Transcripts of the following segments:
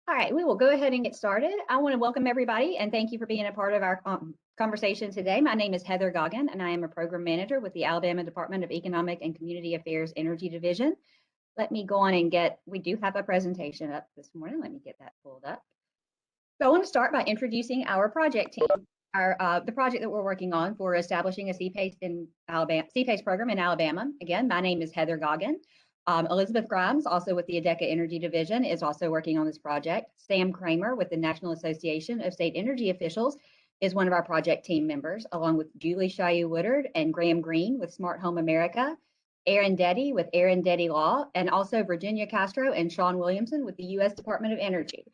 All right, we will go ahead and get started. I want to welcome everybody and thank you for being a part of our conversation today. My name is Heather Goggin and I am a program manager with the Alabama Department of Economic and Community Affairs Energy Division. Let me go on and we do have a presentation up this morning. Let me get that pulled up. So I want to start by introducing our project team, the project that we're working on for establishing a CPACE in Alabama, CPACE program in Alabama. Again, my name is Heather Goggin. Elizabeth Grimes, also with the ADECA Energy Division, is also working on this project. Sam Kramer with the National Association of State Energy Officials is one of our project team members, along with Julie Shayu Woodard and Graham Green with Smart Home America, Aaron Deddy with Aaron Deddy Law, and also Virginia Castro and Sean Williamson with the U.S. Department of Energy.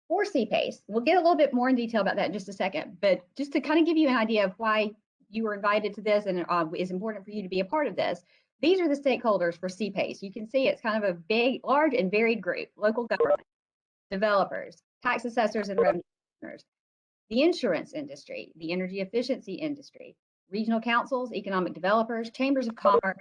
For CPACE, we'll get a little bit more in detail about that in just a second, but just to kind of give you an idea of why you were invited to this and it's important for you to be a part of this. These are the stakeholders for CPACE. You can see it's kind of a big, large and varied group: local government, developers, tax assessors and revenue commissioners, the insurance industry, the energy efficiency industry, regional councils, economic developers, chambers of commerce,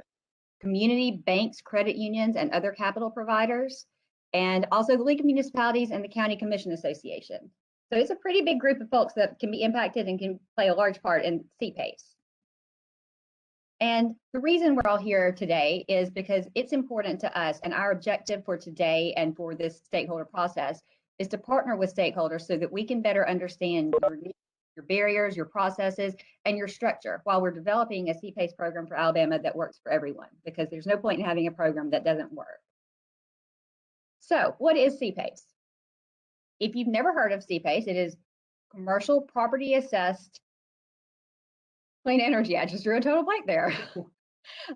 community banks, credit unions, and other capital providers, and also the League of Municipalities and the County Commission Association. So it's a pretty big group of folks that can be impacted and can play a large part in CPACE. And the reason we're all here today is because it's important to us, and our objective for today and for this stakeholder process is to partner with stakeholders so that we can better understand your barriers, your processes, and your structure while we're developing a CPACE program for Alabama that works for everyone, because there's no point in having a program that doesn't work. So what is CPACE? If you've never heard of CPACE, it is Commercial Property Assessed Clean Energy. I just drew a total blank there.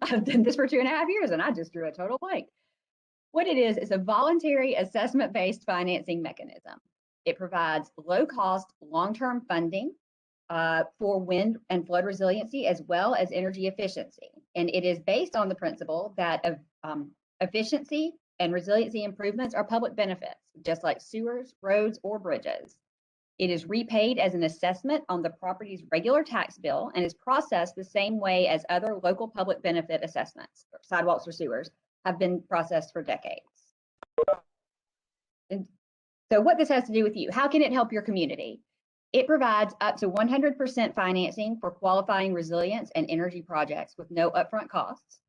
I've done this for 2.5 years and I just drew a total blank. What it is a voluntary assessment-based financing mechanism. It provides low-cost, long-term funding for wind and flood resiliency as well as energy efficiency. And it is based on the principle that efficiency and resiliency improvements are public benefits, just like sewers, roads, or bridges. It is repaid as an assessment on the property's regular tax bill and is processed the same way as other local public benefit assessments, sidewalks or sewers, have been processed for decades. And so what this has to do with you, how can it help your community? It provides up to 100% financing for qualifying resilience and energy projects with no upfront costs.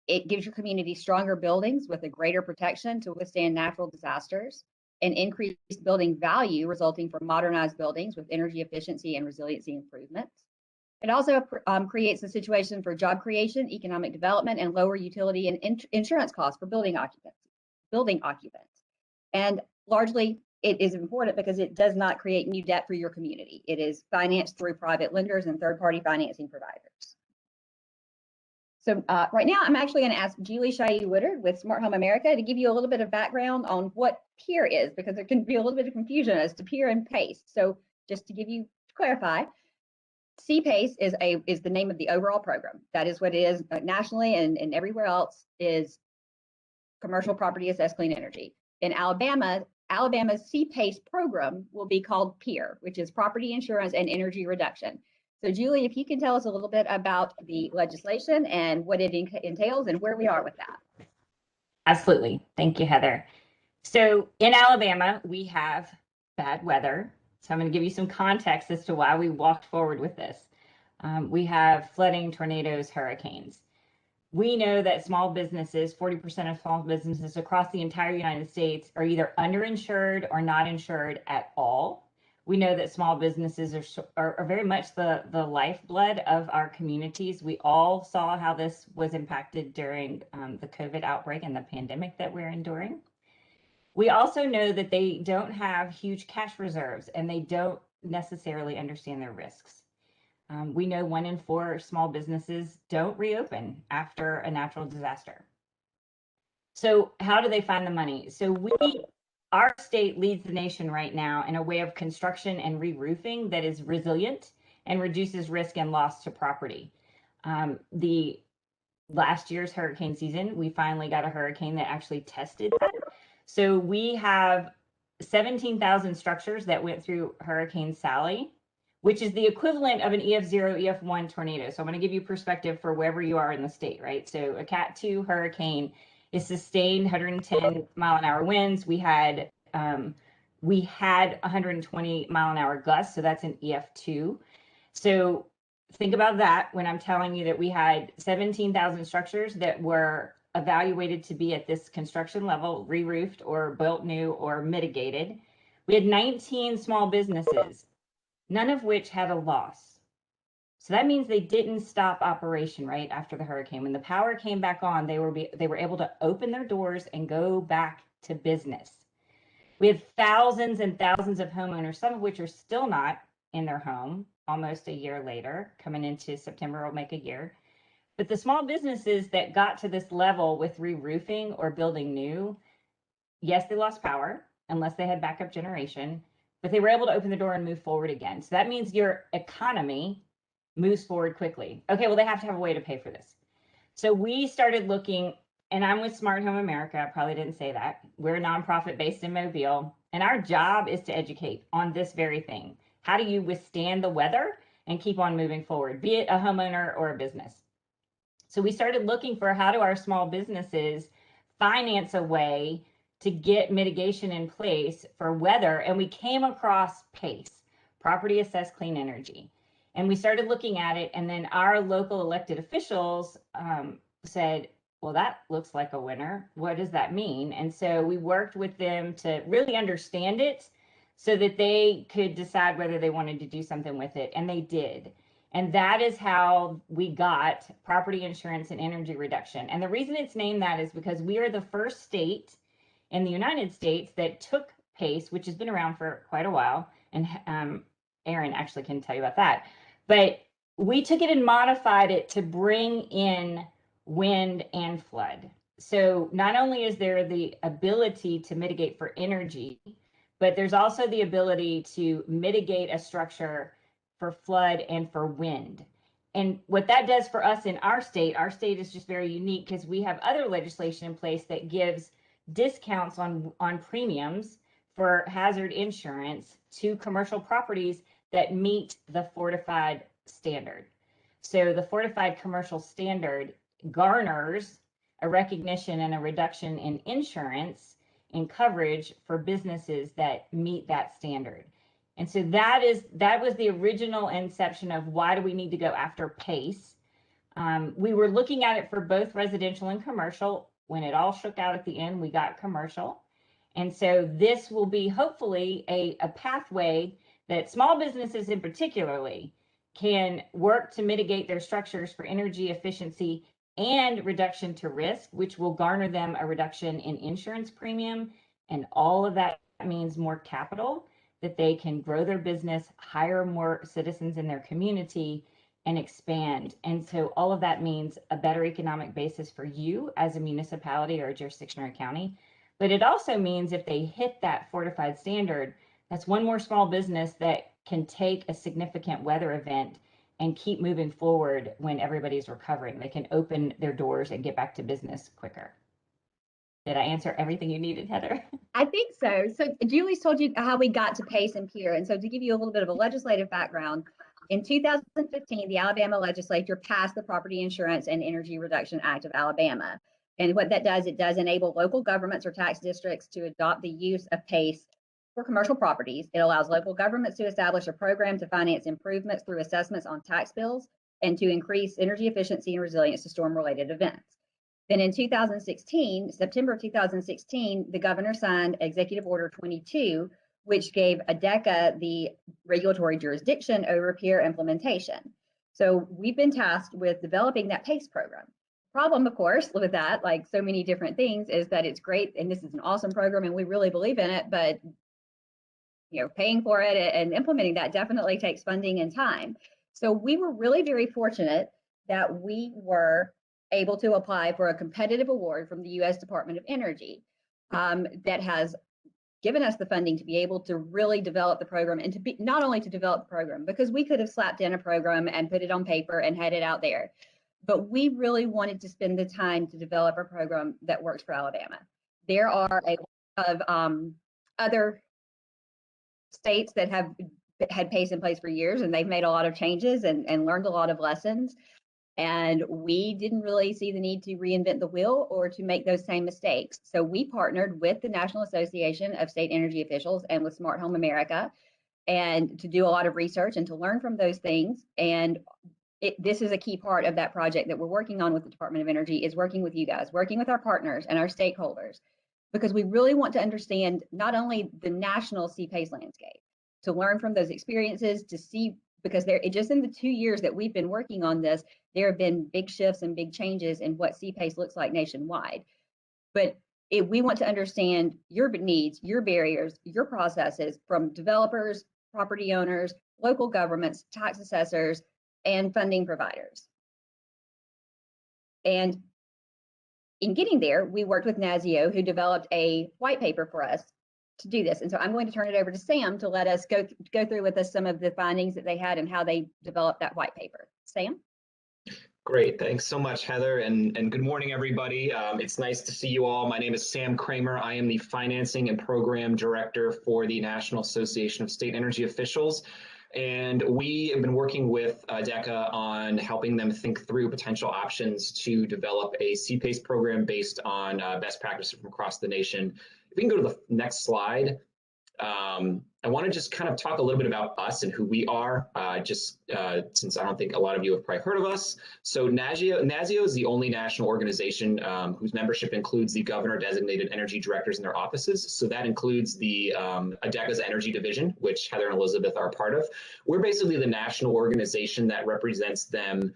It gives your community stronger buildings with a greater protection to withstand natural disasters, and increased building value resulting from modernized buildings with energy efficiency and resiliency improvements. It also creates a situation for job creation, economic development, and lower utility and insurance costs for building occupants. And largely, it is important because it does not create new debt for your community. It is financed through private lenders and third-party financing providers. So right now, I'm actually going to ask Julie Shayu Woodard with Smart Home America to give you a little bit of background on what PEER is, because there can be a little bit of confusion as to PEER and PACE. So just to clarify, CPACE is the name of the overall program. That is what it is nationally, and everywhere else is Commercial Property Assessed Clean Energy. In Alabama's CPACE program will be called PEER, which is Property Insurance and Energy Reduction. So Julie, if you can tell us a little bit about the legislation and what it entails and where we are with that. Absolutely. Thank you, Heather. So in Alabama, we have bad weather. So I'm going to give you some context as to why we walked forward with this. We have flooding, tornadoes, hurricanes. We know that small businesses, 40% of small businesses across the entire United States, are either underinsured or not insured at all. We know that small businesses are very much the lifeblood of our communities. We all saw how this was impacted during the COVID outbreak and the pandemic that we're enduring. We also know that they don't have huge cash reserves and they don't necessarily understand their risks. We know 1 in 4 small businesses don't reopen after a natural disaster. So how do they find the money? So our state leads the nation right now in a way of construction and re-roofing that is resilient and reduces risk and loss to property. The last year's hurricane season, we finally got a hurricane that actually tested that. So we have 17,000 structures that went through Hurricane Sally, which is the equivalent of an EF0, EF1 tornado. So I'm going to give you perspective for wherever you are in the state, right? So a Cat 2 hurricane is sustained 110 mile an hour winds. We had 120 mile an hour gusts, so that's an EF2. So think about that when I'm telling you that we had 17,000 structures that were evaluated to be at this construction level, re-roofed or built new or mitigated. We had 19 small businesses, none of which had a loss. So that means they didn't stop operation right after the hurricane. When the power came back on, they were able to open their doors and go back to business. We have thousands and thousands of homeowners, some of which are still not in their home almost a year later. Coming into September will make a year. But the small businesses that got to this level with re-roofing or building new, yes, they lost power unless they had backup generation, but they were able to open the door and move forward again. So that means your economy moves forward quickly. Okay, well, they have to have a way to pay for this. So we started looking, and I'm with Smart Home America. I probably didn't say that. We're a nonprofit based in Mobile, and our job is to educate on this very thing. How do you withstand the weather and keep on moving forward, be it a homeowner or a business? So we started looking for how do our small businesses finance a way to get mitigation in place for weather, and we came across PACE, Property Assessed Clean Energy. And we started looking at it, and then our local elected officials said, well, that looks like a winner. What does that mean? And so we worked with them to really understand it so that they could decide whether they wanted to do something with it, and they did. And that is how we got property insurance and energy reduction. And the reason it's named that is because we are the first state in the United States that took PACE, which has been around for quite a while. And Aaron actually can tell you about that. But we took it and modified it to bring in wind and flood. So not only is there the ability to mitigate for energy, but there's also the ability to mitigate a structure for flood and for wind. And what that does for us in our state is just very unique because we have other legislation in place that gives discounts on premiums for hazard insurance to commercial properties that meet the fortified standard. So the fortified commercial standard garners a recognition and a reduction in insurance and coverage for businesses that meet that standard. And so that was the original inception of why do we need to go after PACE. We were looking at it for both residential and commercial. When it all shook out at the end, we got commercial. And so this will be hopefully a pathway that small businesses in particularly can work to mitigate their structures for energy efficiency and reduction to risk, which will garner them a reduction in insurance premium. And all of that means more capital that they can grow their business, hire more citizens in their community, and expand. And so all of that means a better economic basis for you as a municipality or a jurisdiction or a county. But it also means if they hit that fortified standard, that's one more small business that can take a significant weather event and keep moving forward when everybody's recovering. They can open their doors and get back to business quicker. Did I answer everything you needed, Heather? I think so. So Julie's told you how we got to PACE and PEER. And so to give you a little bit of a legislative background, in 2015, the Alabama legislature passed the Property Insurance and Energy Reduction Act of Alabama. And what that does, it does enable local governments or tax districts to adopt the use of PACE for commercial properties. It allows local governments to establish a program to finance improvements through assessments on tax bills and to increase energy efficiency and resilience to storm-related events. Then in 2016, September 2016, the governor signed Executive Order 22, which gave ADECA the regulatory jurisdiction over PEER implementation. So we've been tasked with developing that PACE program. Problem, of course, with that, like so many different things, is that it's great and this is an awesome program and we really believe in it, but paying for it and implementing that definitely takes funding and time. So we were really very fortunate that we were able to apply for a competitive award from the U.S. Department of Energy that has given us the funding to be able to really develop the program and to be not only to develop the program, because we could have slapped in a program and put it on paper and had it out there, but we really wanted to spend the time to develop a program that works for Alabama. There are a lot of other states that have had PACE in place for years, and they've made a lot of changes and learned a lot of lessons. And we didn't really see the need to reinvent the wheel or to make those same mistakes. So we partnered with the National Association of State Energy Officials and with Smart Home America, and to do a lot of research and to learn from those things. And this is a key part of that project that we're working on with the Department of Energy, is working with you guys, working with our partners and our stakeholders, because we really want to understand not only the national CPACE landscape, to learn from those experiences, to see, because just in the 2 years that we've been working on this, there have been big shifts and big changes in what CPACE looks like nationwide. But we want to understand your needs, your barriers, your processes, from developers, property owners, local governments, tax assessors, and funding providers. And in getting there, we worked with NASIO, who developed a white paper for us to do this. And so I'm going to turn it over to Sam to let us go through with us some of the findings that they had and how they developed that white paper. Sam? Great. Thanks so much, Heather, and good morning, everybody. It's nice to see you all. My name is Sam Kramer. I am the Financing and Program Director for the National Association of State Energy Officials. And we have been working with DECA on helping them think through potential options to develop a CPACE program based on best practices from across the nation. If we can go to the next slide. I want to just kind of talk a little bit about us and who we are, since I don't think a lot of you have probably heard of us. So NASIO is the only national organization whose membership includes the governor-designated energy directors in their offices. So that includes the DECA's energy division, which Heather and Elizabeth are a part of. We're basically the national organization that represents them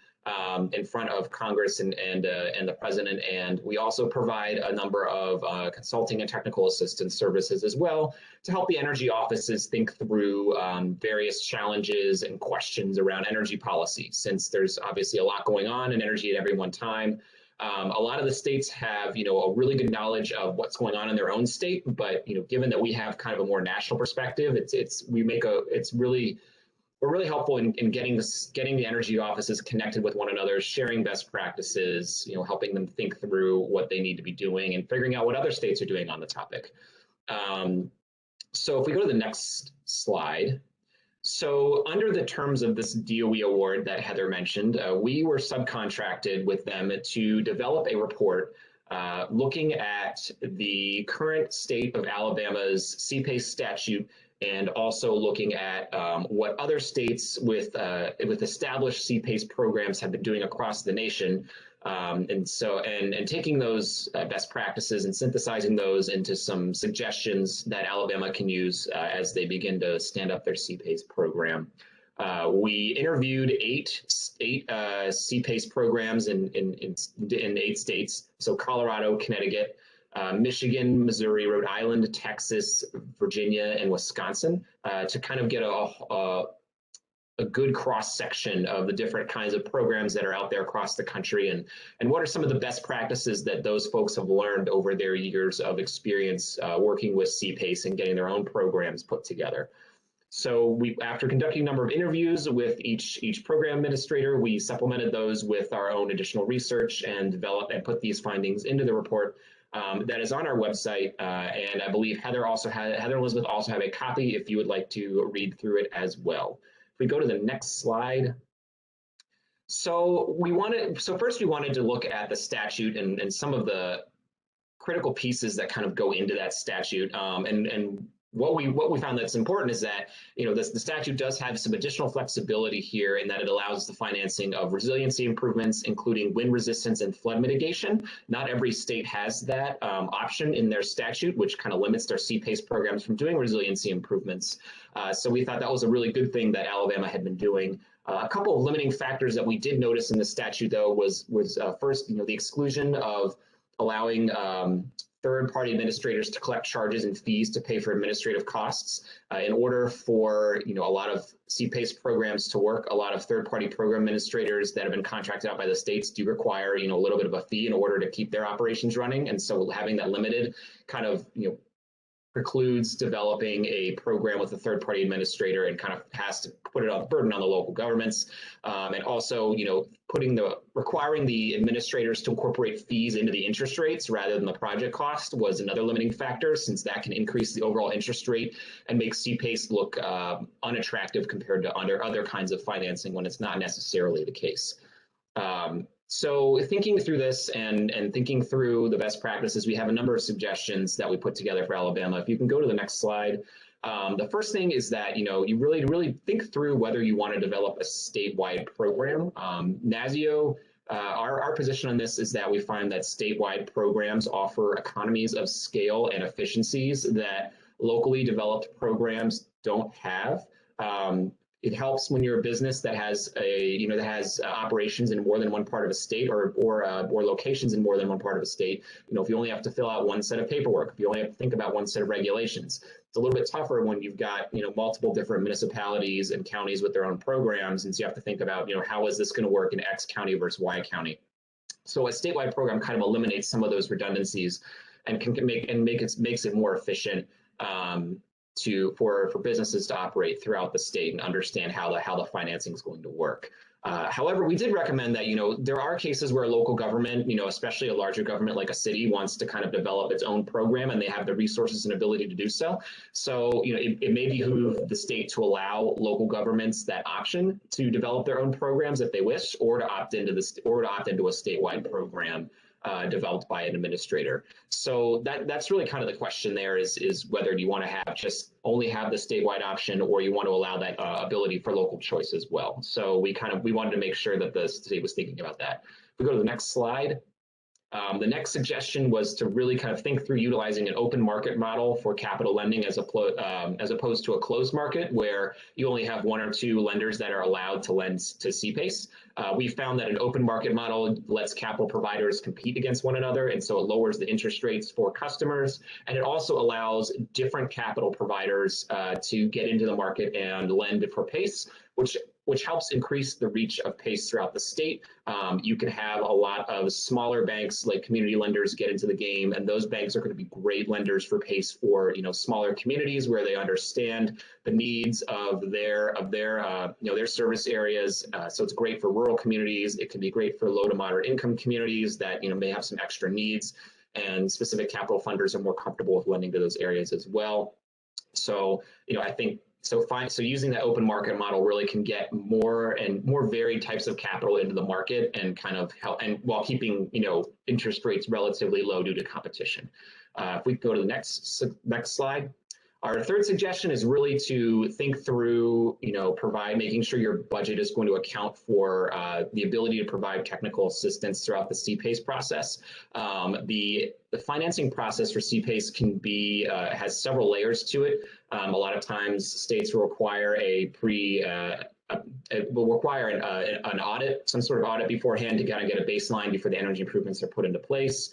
in front of Congress and the president. And we also provide a number of consulting and technical assistance services as well to help the energy offices think through various challenges and questions around energy policy, since there's obviously a lot going on in energy at every one time. A lot of the states have, a really good knowledge of what's going on in their own state, but given that we have kind of a more national perspective, we're really helpful in getting the energy offices connected with one another, sharing best practices, helping them think through what they need to be doing and figuring out what other states are doing on the topic. So if we go to the next slide. So under the terms of this DOE award that Heather mentioned, we were subcontracted with them to develop a report looking at the current state of Alabama's CPACE statute, and also looking at what other states with established CPACE programs have been doing across the nation, and taking those best practices and synthesizing those into some suggestions that Alabama can use as they begin to stand up their CPACE program. We interviewed eight CPACE programs in 8 states, so Colorado, Connecticut, Michigan, Missouri, Rhode Island, Texas, Virginia, and Wisconsin, to kind of get a good cross-section of the different kinds of programs that are out there across the country, and what are some of the best practices that those folks have learned over their years of experience working with CPACE and getting their own programs put together. So after conducting a number of interviews with each program administrator, we supplemented those with our own additional research and developed and put these findings into the report that is on our website. And I believe Heather and Elizabeth also have a copy if you would like to read through it as well. If we go to the next slide. So first we wanted to look at the statute and some of the critical pieces that kind of go into that statute. And what we found that's important is that the statute does have some additional flexibility here, in that it allows the financing of resiliency improvements, including wind resistance and flood mitigation. Not every state has that option in their statute, which kind of limits their CPACE programs from doing resiliency improvements. So we thought that was a really good thing that Alabama had been doing. A couple of limiting factors that we did notice in the statute, though, was first, the exclusion of allowing third-party administrators to collect charges and fees to pay for administrative costs. In order for a lot of CPACE programs to work, a lot of third-party program administrators that have been contracted out by the states do require a little bit of a fee in order to keep their operations running. And so having that limited kind of precludes developing a program with a third-party administrator, and kind of has to put it on burden on the local governments, and also requiring the administrators to incorporate fees into the interest rates rather than the project cost was another limiting factor, since that can increase the overall interest rate and make CPACE look unattractive compared to other kinds of financing when it's not necessarily the case. So thinking through this and thinking through the best practices, we have a number of suggestions that we put together for Alabama. If you can go to the next slide. The first thing is that, you really think through whether you want to develop a statewide program. NASIO, our position on this is that we find that statewide programs offer economies of scale and efficiencies that locally developed programs don't have. It helps when you're a business that has operations in more than one part of a state or locations in more than one part of a state. If you only have to fill out one set of paperwork, if you only have to think about one set of regulations, it's a little bit tougher when you've got multiple different municipalities and counties with their own programs, and so you have to think about how is this going to work in X county versus Y county. So a statewide program kind of eliminates some of those redundancies and makes it more efficient for businesses to operate throughout the state and understand how the financing is going to work. However, we did recommend that there are cases where a local government, especially a larger government like a city, wants to kind of develop its own program and they have the resources and ability to do so. So it may behoove the state to allow local governments that option to develop their own programs if they wish, or to opt into a statewide program developed by an administrator. So that's really kind of the question there is whether you want to only have the statewide option, or you want to allow that ability for local choice as well. So we wanted to make sure that the state was thinking about that. If we go to the next slide. The next suggestion was to really kind of think through utilizing an open market model for capital lending as opposed to a closed market where you only have one or two lenders that are allowed to lend to CPACE. We found that an open market model lets capital providers compete against one another, and so it lowers the interest rates for customers, and it also allows different capital providers to get into the market and lend for PACE, which helps increase the reach of PACE throughout the state. You can have a lot of smaller banks like community lenders get into the game, and those banks are going to be great lenders for PACE for smaller communities where they understand the needs of their service areas. So it's great for rural communities. It can be great for low to moderate income communities that may have some extra needs, and specific capital funders are more comfortable with lending to those areas as well. So I think. So using that open market model really can get more and more varied types of capital into the market and kind of help, and while keeping interest rates relatively low due to competition. If we go to the next slide. Our third suggestion is really to think through, making sure your budget is going to account for the ability to provide technical assistance throughout the CPACE process. The financing process for CPACE has several layers to it. A lot of times states will require an audit, some sort of audit beforehand to kind of get a baseline before the energy improvements are put into place.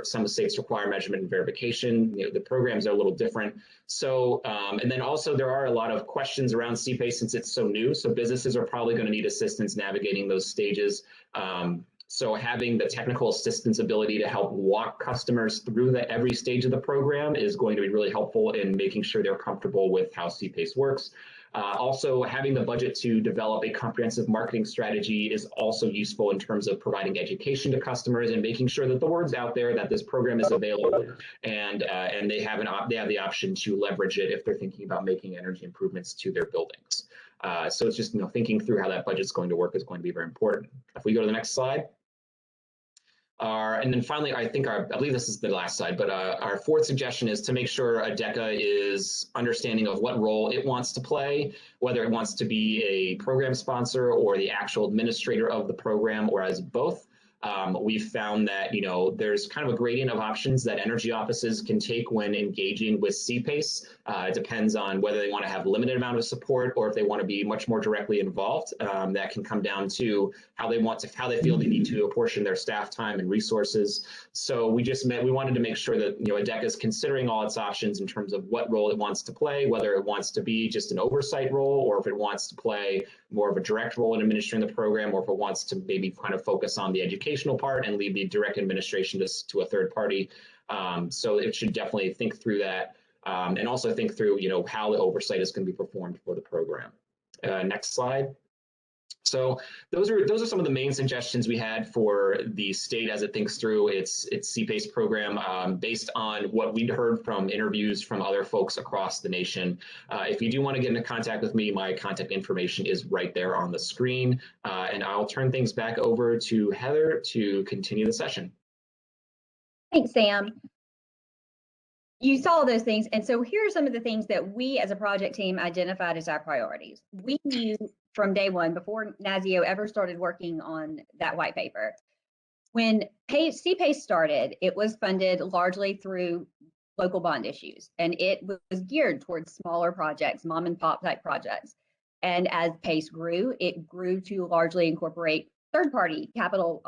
Some states require measurement and verification. The programs are a little different. So, and then also there are a lot of questions around CPACE since it's so new. So businesses are probably going to need assistance navigating those stages. So having the technical assistance ability to help walk customers through every stage of the program is going to be really helpful in making sure they're comfortable with how CPACE works. Also, having the budget to develop a comprehensive marketing strategy is also useful in terms of providing education to customers and making sure that the word's out there that this program is available, and they have the option to leverage it if they're thinking about making energy improvements to their buildings. So it's just thinking through how that budget's going to work is going to be very important. If we go to the next slide. And then finally, I believe this is the last slide, but our fourth suggestion is to make sure ADECA is understanding of what role it wants to play, whether it wants to be a program sponsor or the actual administrator of the program, or as both. We've found that, there's kind of a gradient of options that energy offices can take when engaging with CPACE. It depends on whether they want to have a limited amount of support or if they want to be much more directly involved. That can come down to how they feel they need to apportion their staff time and resources. So we wanted to make sure that, ADECA is considering all its options in terms of what role it wants to play, whether it wants to be just an oversight role, or if it wants to play more of a direct role in administering the program, or if it wants to maybe kind of focus on the educational part and leave the direct administration to a third party. So it should definitely think through that, and also think through, how the oversight is going to be performed for the program. Next slide. So those are some of the main suggestions we had for the state as it thinks through its CPACE program, based on what we'd heard from interviews from other folks across the nation. If you do want to get into contact with me, my contact information is right there on the screen, and I'll turn things back over to Heather to continue the session. Thanks, Sam. You saw those things, and so here are some of the things that we as a project team identified as our priorities. We knew from day one, before NASIO ever started working on that white paper, when CPACE started, it was funded largely through local bond issues, and it was geared towards smaller projects, mom and pop type projects. And as PACE grew, it grew to largely incorporate third-party capital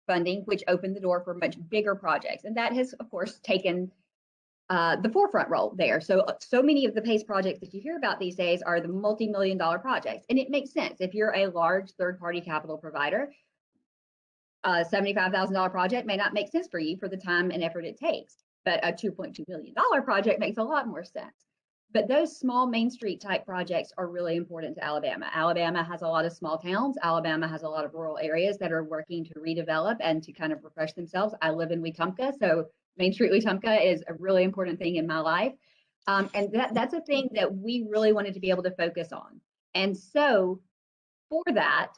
funding, which opened the door for much bigger projects. And that has, of course, taken the forefront role there. So many of the PACE projects that you hear about these days are the multi-million-dollar projects. And it makes sense. If you're a large third-party capital provider, a $75,000 project may not make sense for you for the time and effort it takes. But a $2.2 billion project makes a lot more sense. But those small Main Street type projects are really important to Alabama. Alabama has a lot of small towns. Alabama has a lot of rural areas that are working to redevelop and to kind of refresh themselves. I live in Wetumpka, so Main Street Wetumpka is a really important thing in my life. And that's a thing that we really wanted to be able to focus on. And so for that,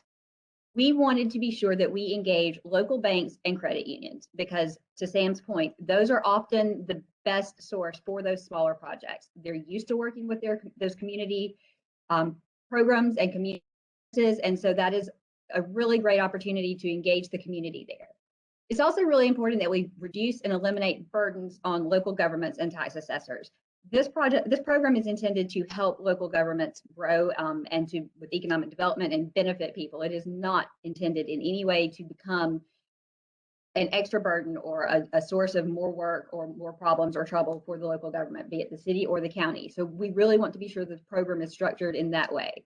we wanted to be sure that we engage local banks and credit unions, because to Sam's point, those are often the best source for those smaller projects. They're used to working with those community programs and communities. And so that is a really great opportunity to engage the community there. It's also really important that we reduce and eliminate burdens on local governments and tax assessors. This program is intended to help local governments grow and with economic development and benefit people. It is not intended in any way to become an extra burden or a source of more work or more problems or trouble for the local government, be it the city or the county. So we really want to be sure the program is structured in that way.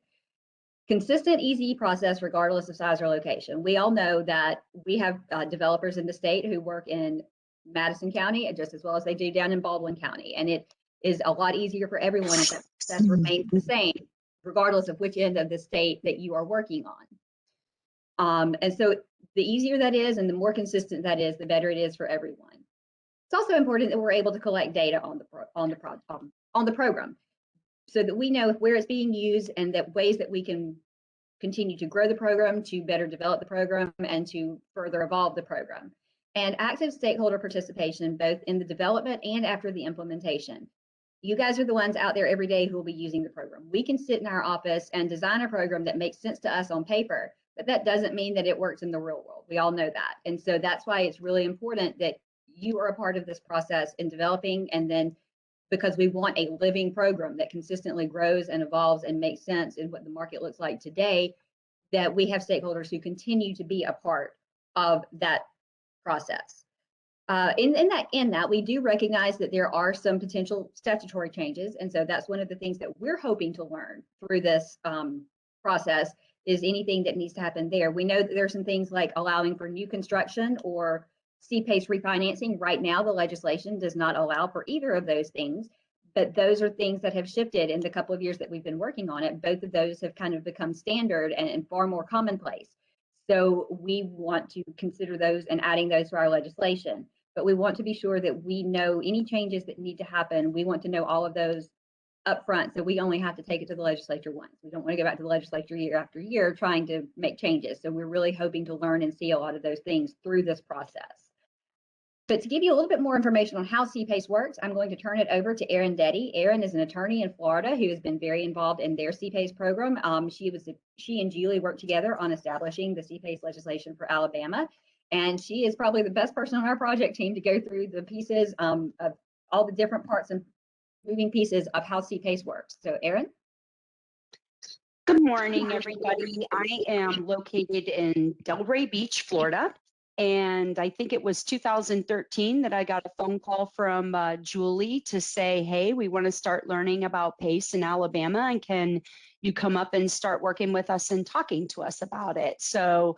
Consistent, easy process regardless of size or location. We all know that we have developers in the state who work in Madison County just as well as they do down in Baldwin County. And it is a lot easier for everyone if that process remains the same, regardless of which end of the state that you are working on. And so the easier that is and the more consistent that is, the better it is for everyone. It's also important that we're able to collect data on the program, so that we know where it's being used and that ways that we can continue to grow the program, to better develop the program, and to further evolve the program. And active stakeholder participation, both in the development and after the implementation. You guys are the ones out there every day who will be using the program. We can sit in our office and design a program that makes sense to us on paper, but that doesn't mean that it works in the real world. We all know that. And so that's why it's really important that you are a part of this process in developing, and then because we want a living program that consistently grows and evolves and makes sense in what the market looks like today, that we have stakeholders who continue to be a part of that process. In that, we do recognize that there are some potential statutory changes. And so that's one of the things that we're hoping to learn through this process, is anything that needs to happen there. We know that there's some things like allowing for new construction or CPACE refinancing. Right now, the legislation does not allow for either of those things, but those are things that have shifted in the couple of years that we've been working on it. Both of those have kind of become standard and far more commonplace. So we want to consider those and adding those to our legislation, but we want to be sure that we know any changes that need to happen. We want to know all of those up front, so we only have to take it to the legislature once. We don't want to go back to the legislature year after year trying to make changes. So we're really hoping to learn and see a lot of those things through this process. But to give you a little bit more information on how CPACE works, I'm going to turn it over to Erin Detty. Erin is an attorney in Florida who has been very involved in their CPACE program. She and Julie worked together on establishing the CPACE legislation for Alabama. And she is probably the best person on our project team to go through the pieces of all the different parts and moving pieces of how CPACE works. So Erin? Good morning, everybody. I am located in Delray Beach, Florida. And I think it was 2013 that I got a phone call from Julie to say, hey, we want to start learning about PACE in Alabama, and can you come up and start working with us and talking to us about it? So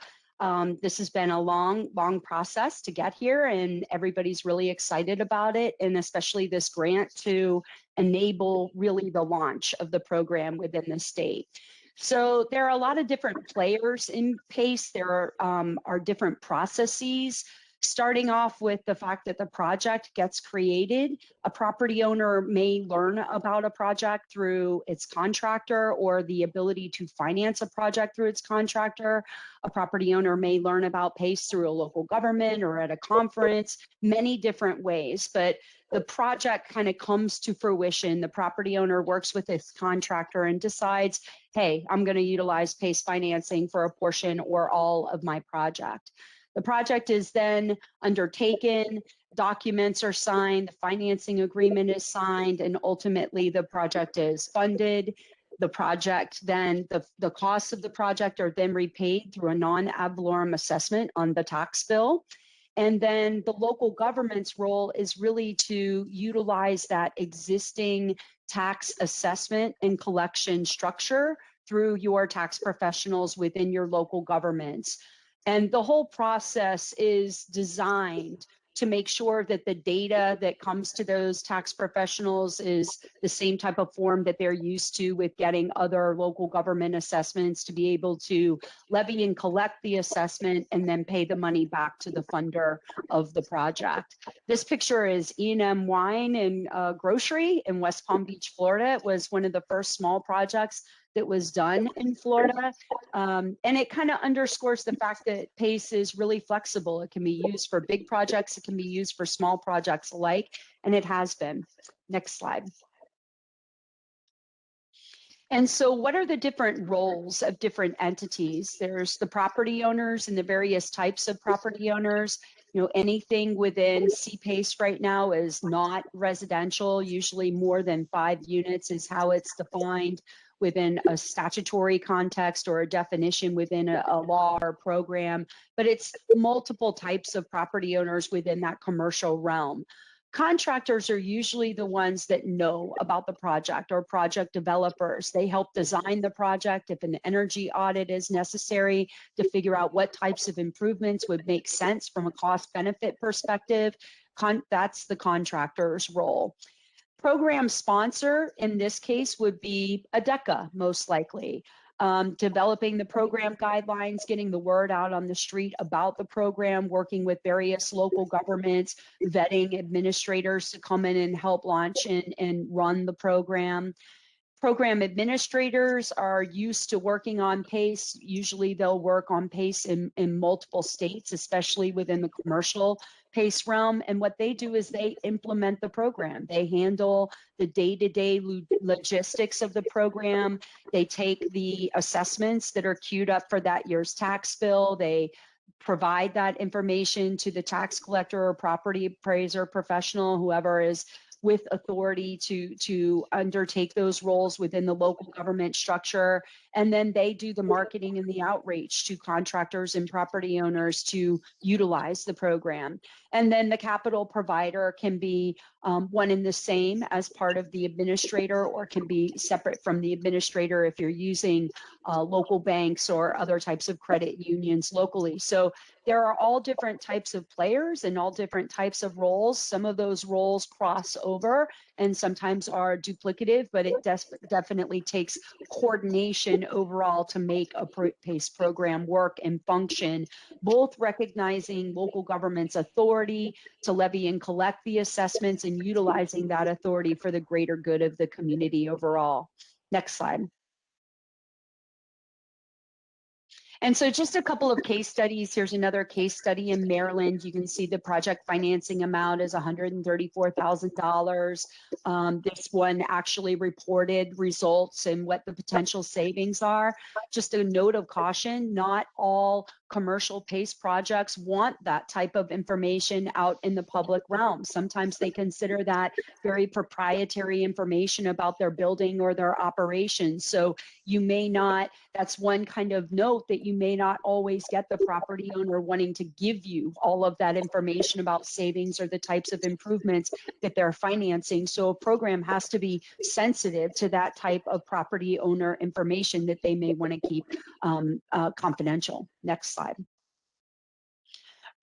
this has been a long process to get here, and everybody's really excited about it, and especially this grant to enable really the launch of the program within the state. So there are a lot of different players in PACE. There are different processes. Starting off with the fact that the project gets created, a property owner may learn about a project through its contractor or the ability to finance a project through its contractor. A property owner may learn about PACE through a local government or at a conference, many different ways. But the project kind of comes to fruition. The property owner works with its contractor and decides, hey, I'm going to utilize PACE financing for a portion or all of my project. The project is then undertaken, documents are signed, the financing agreement is signed, and ultimately the project is funded. The project then, the costs of the project are then repaid through a non-ad valorem assessment on the tax bill. And then the local government's role is really to utilize that existing tax assessment and collection structure through your tax professionals within your local governments. And the whole process is designed to make sure that the data that comes to those tax professionals is the same type of form that they're used to with getting other local government assessments, to be able to levy and collect the assessment and then pay the money back to the funder of the project. This picture is E&M Wine and Grocery in West Palm Beach, Florida. It was one of the first small projects that was done in Florida. And it kind of underscores the fact that PACE is really flexible. It can be used for big projects, it can be used for small projects alike, and it has been. Next slide. And so what are the different roles of different entities? There's the property owners and the various types of property owners. You know, anything within CPACE right now is not residential. Usually more than 5 units is how it's defined within a statutory context or a definition within a law or program, but it's multiple types of property owners within that commercial realm. Contractors are usually the ones that know about the project, or project developers. They help design the project if an energy audit is necessary to figure out what types of improvements would make sense from a cost benefit perspective. That's the contractor's role. Program sponsor in this case would be ADECA, most likely. Developing the program guidelines, getting the word out on the street about the program, working with various local governments, vetting administrators to come in and help launch and run the program. Program administrators are used to working on PACE. Usually they'll work on PACE in multiple states, especially within the commercial PACE realm. And what they do is they implement the program. They handle the day-to-day logistics of the program. They take the assessments that are queued up for that year's tax bill. They provide that information to the tax collector or property appraiser professional, whoever is with authority to undertake those roles within the local government structure. And then they do the marketing and the outreach to contractors and property owners to utilize the program. And then the capital provider can be one and the same as part of the administrator, or can be separate from the administrator if you're using local banks or other types of credit unions locally. So there are all different types of players and all different types of roles. Some of those roles cross over and sometimes are duplicative, but it definitely takes coordination overall to make a PACE program work and function, both recognizing local government's authority to levy and collect the assessments and utilizing that authority for the greater good of the community overall. Next slide. And so just a couple of case studies. Here's another case study in Maryland. You can see the project financing amount is $134,000. This one actually reported results and what the potential savings are. Just a note of caution, not all commercial PACE projects want that type of information out in the public realm. Sometimes they consider that very proprietary information about their building or their operations. So you may not, that's one kind of note, that you may not always get the property owner wanting to give you all of that information about savings or the types of improvements that they're financing. So a program has to be sensitive to that type of property owner information that they may want to keep confidential. Next slide.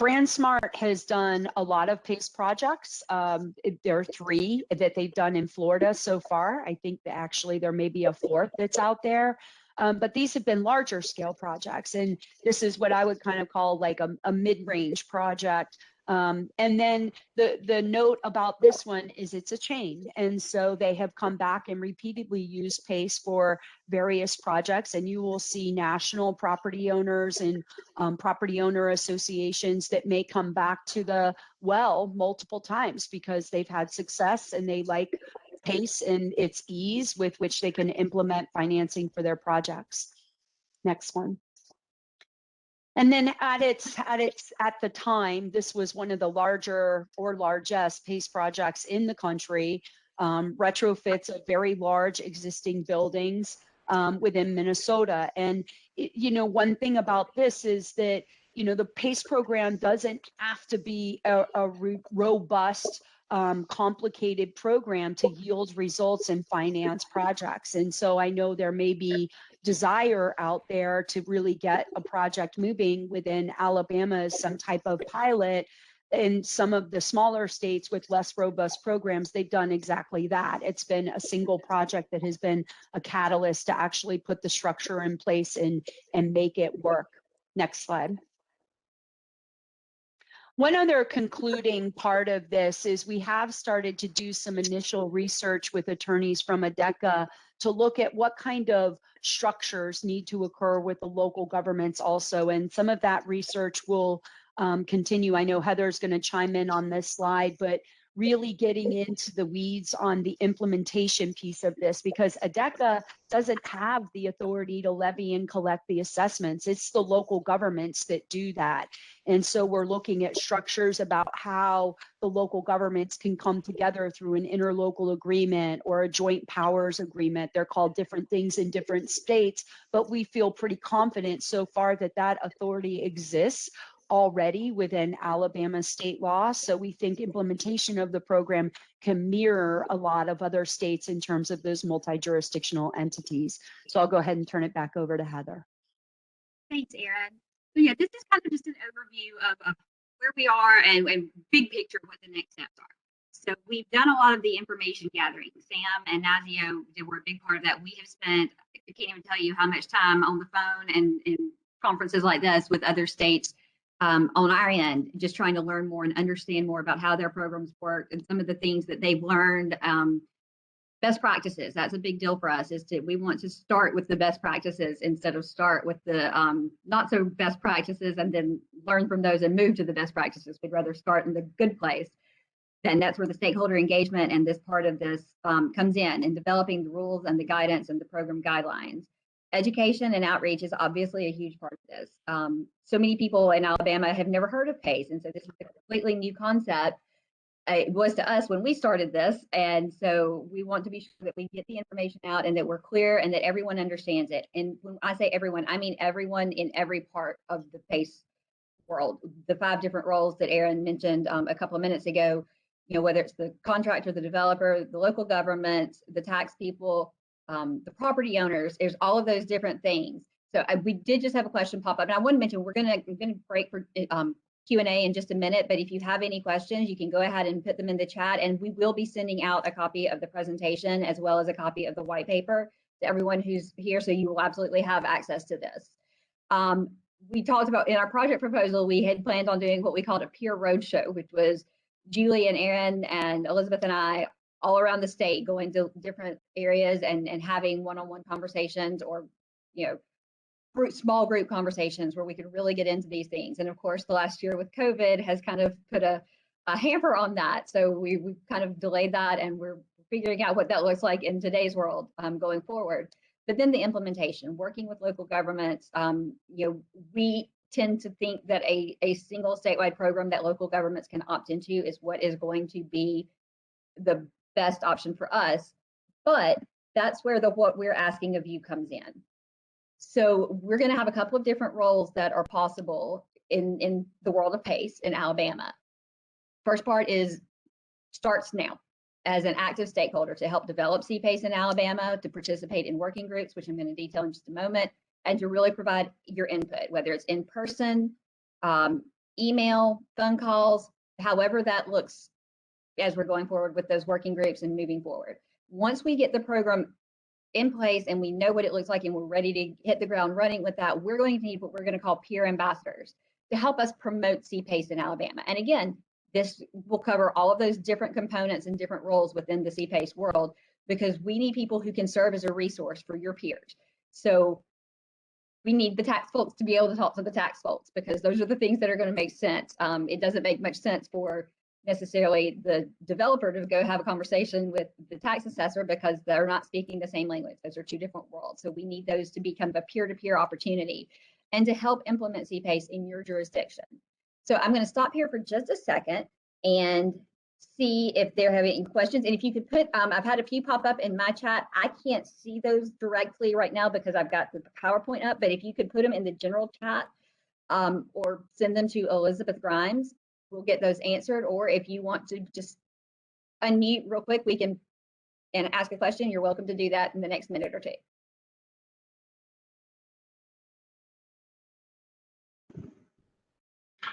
BrandSmart has done a lot of PACE projects. There are 3 that they've done in Florida so far. I think that actually there may be a 4th that's out there. but these have been larger scale projects. And this is what I would kind of call like a mid-range project. And then the note about this one is it's a chain. And so they have come back and repeatedly used PACE for various projects. And you will see national property owners and property owner associations that may come back to the well multiple times because they've had success and they like PACE and its ease with which they can implement financing for their projects. Next one. And then at the time, this was one of the larger or largest PACE projects in the country, retrofits of very large existing buildings within Minnesota. And, one thing about this is that, the PACE program doesn't have to be a robust, complicated program to yield results and finance projects. And so I know there may be desire out there to really get a project moving within Alabama as some type of pilot. In some of the smaller states with less robust programs, they've done exactly that. It's been a single project that has been a catalyst to actually put the structure in place and make it work. Next slide. One other concluding part of this is we have started to do some initial research with attorneys from ADECA to look at what kind of structures need to occur with the local governments also. And some of that research will continue. I know Heather's going to chime in on this slide, but really getting into the weeds on the implementation piece of this, because ADECA doesn't have the authority to levy and collect the assessments. It's the local governments that do that. And so we're looking at structures about how the local governments can come together through an interlocal agreement or a joint powers agreement. They're called different things in different states, but we feel pretty confident so far that that authority exists already within Alabama state law. So we think implementation of the program can mirror a lot of other states in terms of those multi-jurisdictional entities. So I'll go ahead and turn it back over to Heather. Thanks, Erin. So yeah, this is kind of just an overview of where we are and big picture what the next steps are. So we've done a lot of the information gathering. Sam and Nazio were a big part of that. We have spent, I can't even tell you how much time on the phone and in conferences like this with other states on our end, just trying to learn more and understand more about how their programs work and some of the things that they've learned. Best practices, that's a big deal for us, we want to start with the best practices instead of start with the not so best practices and then learn from those and move to the best practices. We'd rather start in the good place. And that's where the stakeholder engagement and this part of this comes in developing the rules and the guidance and the program guidelines. Education and outreach is obviously a huge part of this. So many people in Alabama have never heard of PACE, and so this is a completely new concept. It was to us when we started this, and so we want to be sure that we get the information out and that we're clear and that everyone understands it. And when I say everyone, I mean everyone in every part of the PACE world. The 5 different roles that Erin mentioned a couple of minutes ago, whether it's the contractor, the developer, the local government, the tax people, the property owners, there's all of those different things. So we did just have a question pop up, and I want to mention we're going to break for Q&A in just a minute, but if you have any questions, you can go ahead and put them in the chat, and we will be sending out a copy of the presentation as well as a copy of the white paper to everyone who's here, so you will absolutely have access to this. We talked about in our project proposal, we had planned on doing what we called a peer roadshow, which was Julie and Erin and Elizabeth and I all around the state going to different areas and having one-on-one conversations or, small group conversations where we could really get into these things. And of course, the last year with COVID has kind of put a hamper on that. So we've kind of delayed that, and we're figuring out what that looks like in today's world going forward. But then the implementation, working with local governments, we tend to think that a single statewide program that local governments can opt into is what is going to be the best option for us. But that's where what we're asking of you comes in. So we're going to have a couple of different roles that are possible in the world of PACE in Alabama. First part starts now as an active stakeholder to help develop CPACE in Alabama, to participate in working groups, which I'm going to detail in just a moment, and to really provide your input, whether it's in person, email, phone calls, however that looks as we're going forward with those working groups and moving forward. Once we get the program in place and we know what it looks like and we're ready to hit the ground running with that, we're going to need what we're going to call peer ambassadors to help us promote CPACE in Alabama. And again, this will cover all of those different components and different roles within the CPACE world, because we need people who can serve as a resource for your peers. So we need the tax folks to be able to talk to the tax folks, because those are the things that are going to make sense. It doesn't make much sense for necessarily the developer to go have a conversation with the tax assessor because they're not speaking the same language. Those are two different worlds. So we need those to become a peer-to-peer opportunity and to help implement CPACE in your jurisdiction. So I'm going to stop here for just a second and see if there have any questions. And if you could put, I've had a few pop up in my chat. I can't see those directly right now because I've got the PowerPoint up, but if you could put them in the general chat or send them to Elizabeth Grimes, we'll get those answered. Or if you want to just unmute real quick, we can and ask a question. You're welcome to do that in the next minute or two.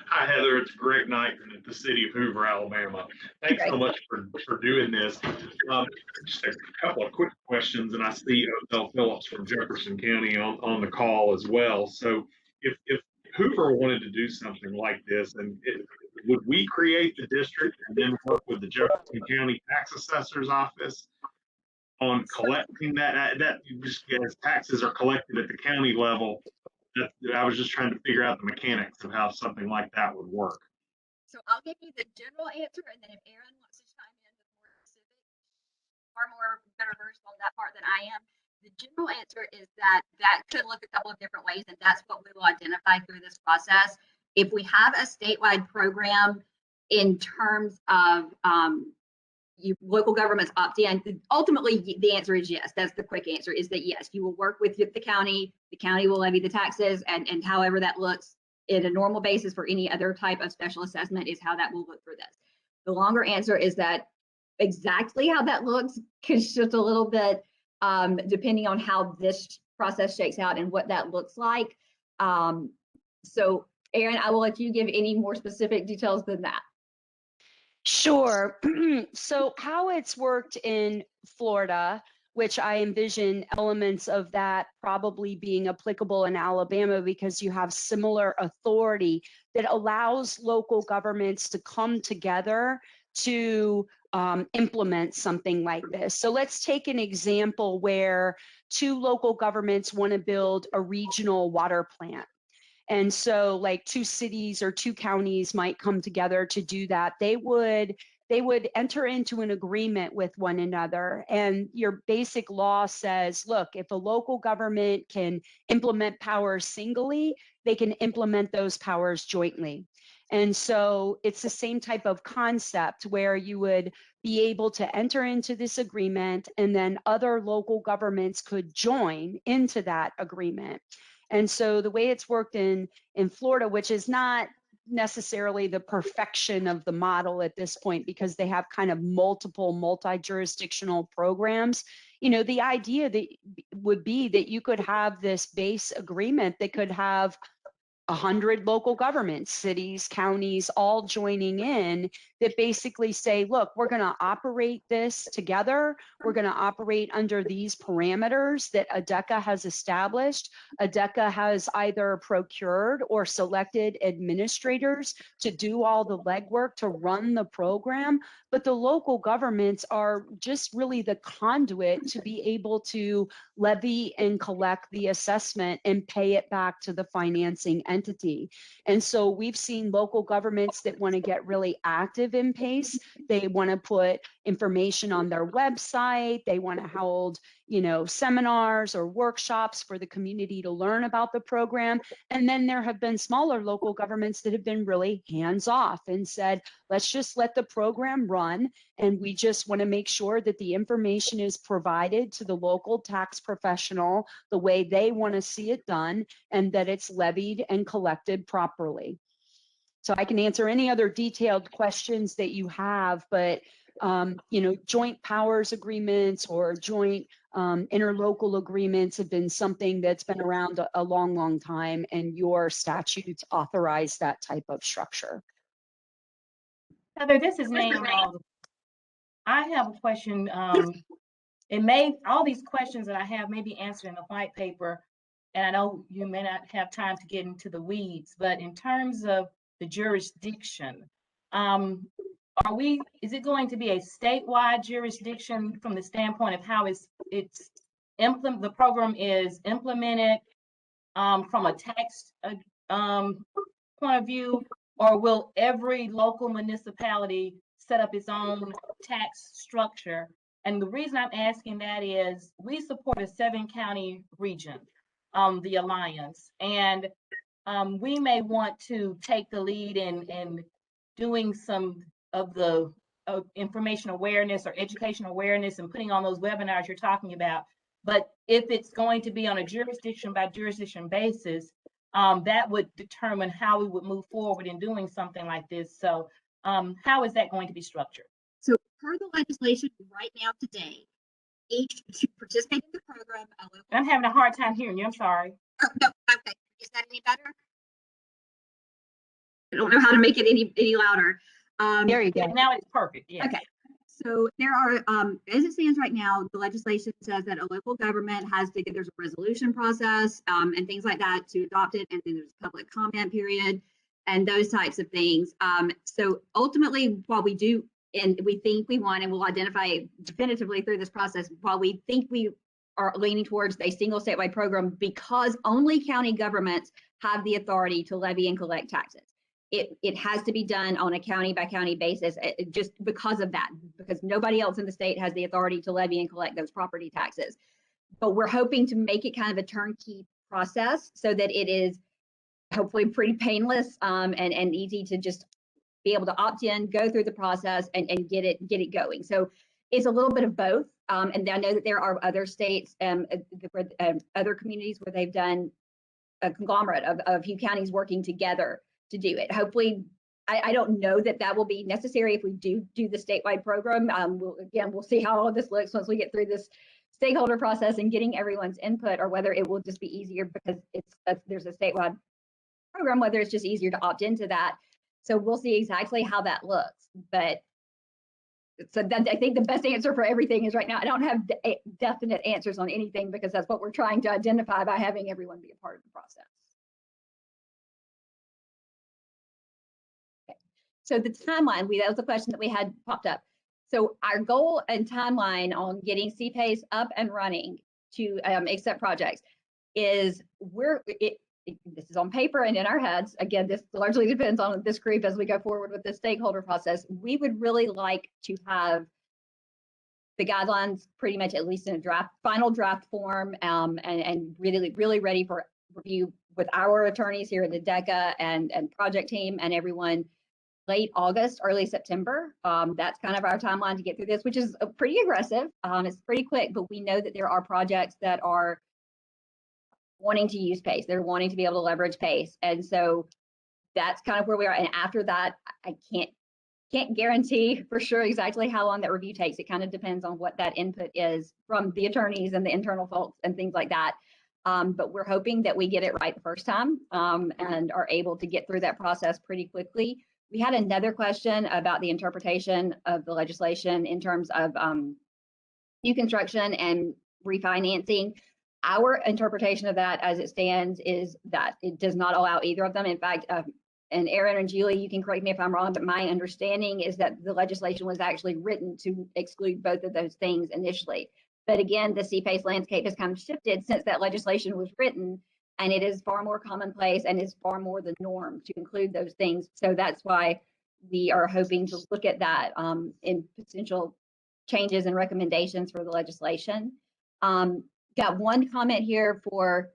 Hi, Heather. It's Greg Knight at the city of Hoover, Alabama. Thanks so much for doing this. Just a couple of quick questions, and I see Odell Phillips from Jefferson County on the call as well. So if Hoover wanted to do something like this, and would we create the district and then work with the Jefferson County Tax Assessor's Office on collecting that just as taxes are collected at the county level? I was just trying to figure out the mechanics of how something like that would work. So I'll give you the general answer, and then if Aaron wants to chime in with more specific, far more better versed on that part than I am. The general answer is that could look a couple of different ways, and that's what we will identify through this process. If we have a statewide program in terms of local governments opt in, ultimately the answer is yes. That's the quick answer, is that yes, you will work with the county will levy the taxes, and however that looks in a normal basis for any other type of special assessment is how that will look for this. The longer answer is that exactly how that looks could shift a little bit depending on how this process shakes out and what that looks like. So Aaron, I will let you give any more specific details than that. Sure. So how it's worked in Florida, which I envision elements of that probably being applicable in Alabama because you have similar authority that allows local governments to come together to implement something like this. So let's take an example where two local governments want to build a regional water plant. And so like two cities or two counties might come together to do that. They would enter into an agreement with one another. And your basic law says, look, if a local government can implement powers singly, they can implement those powers jointly. And so it's the same type of concept where you would be able to enter into this agreement and then other local governments could join into that agreement. And so the way it's worked in Florida, which is not necessarily the perfection of the model at this point because they have kind of multiple multi-jurisdictional programs, you know, the idea that would be that you could have this base agreement that could have 100 local governments, cities, counties, all joining in that basically say, look, we're going to operate this together. We're going to operate under these parameters that ADECA has established. ADECA has either procured or selected administrators to do all the legwork to run the program, but the local governments are just really the conduit to be able to levy and collect the assessment and pay it back to the financing entity. And so we've seen local governments that want to get really active in PACE. They want to put information on their website. They want to hold, you know, seminars or workshops for the community to learn about the program. And then there have been smaller local governments that have been really hands off and said, let's just let the program run. And we just want to make sure that the information is provided to the local tax professional the way they want to see it done and that it's levied and collected properly. So I can answer any other detailed questions that you have, but you know, joint powers agreements or joint interlocal agreements have been something that's been around a long, long time, and your statutes authorize that type of structure. Heather, this is Nan. I have a question. all these questions that I have may be answered in the white paper, and I know you may not have time to get into the weeds, but in terms of the jurisdiction, is it going to be a statewide jurisdiction from the standpoint of how the program is implemented from a tax point of view, or will every local municipality set up its own tax structure? And the reason I'm asking that is we support a 7-county region, the Alliance, and we may want to take the lead in doing some of the information awareness or education awareness and putting on those webinars you're talking about. But if it's going to be on a jurisdiction by jurisdiction basis, that would determine how we would move forward in doing something like this. So how is that going to be structured? So per the legislation right now today, each to participate in the program. I'm having a hard time hearing you. I'm sorry. Oh, no, okay. Is that any better? I don't know how to make it any louder. There you go. Now it's perfect. Yeah. Okay. So there are, as it stands right now, the legislation says that a local government has to get, there's a resolution process and things like that to adopt it. And then there's a public comment period and those types of things. So ultimately, while we do, and we think we want, and we'll identify definitively through this process, while we think we are leaning towards a single statewide program because only county governments have the authority to levy and collect taxes. It has to be done on a county by county basis just because of that, because nobody else in the state has the authority to levy and collect those property taxes. But we're hoping to make it kind of a turnkey process so that it is hopefully pretty painless and easy to just be able to opt in, go through the process and get it going. So it's a little bit of both. And I know that there are other states, other communities where they've done a conglomerate of a few counties working together to do it. Hopefully, I don't know that that will be necessary if we do the statewide program. We'll see how all of this looks once we get through this stakeholder process and getting everyone's input, or whether it will just be easier because there's a statewide program, whether it's just easier to opt into that. So we'll see exactly how that looks. But so that, I think the best answer for everything is right now, I don't have definite answers on anything because that's what we're trying to identify by having everyone be a part of the process. So the timeline, that was a question that we had popped up. So our goal and timeline on getting CPACE up and running to accept projects is this is on paper and in our heads. Again, this largely depends on this group as we go forward with the stakeholder process. We would really like to have the guidelines pretty much at least in a final draft form and really ready for review with our attorneys here at the DECA and project team and everyone late August, early September. That's kind of our timeline to get through this, which is pretty aggressive. It's pretty quick, but we know that there are projects that are wanting to use PACE. They're wanting to be able to leverage PACE. And so that's kind of where we are. And after that, I can't guarantee for sure exactly how long that review takes. It kind of depends on what that input is from the attorneys and the internal folks and things like that. But we're hoping that we get it right the first time and are able to get through that process pretty quickly. We had another question about the interpretation of the legislation in terms of new construction and refinancing. Our interpretation of that as it stands is that it does not allow either of them. In fact, and Aaron and Julie, you can correct me if I'm wrong, but my understanding is that the legislation was actually written to exclude both of those things initially. But again, the CPACE landscape has kind of shifted since that legislation was written. And it is far more commonplace and is far more the norm to include those things. So that's why we are hoping to look at that in potential changes and recommendations for the legislation. Got one comment here for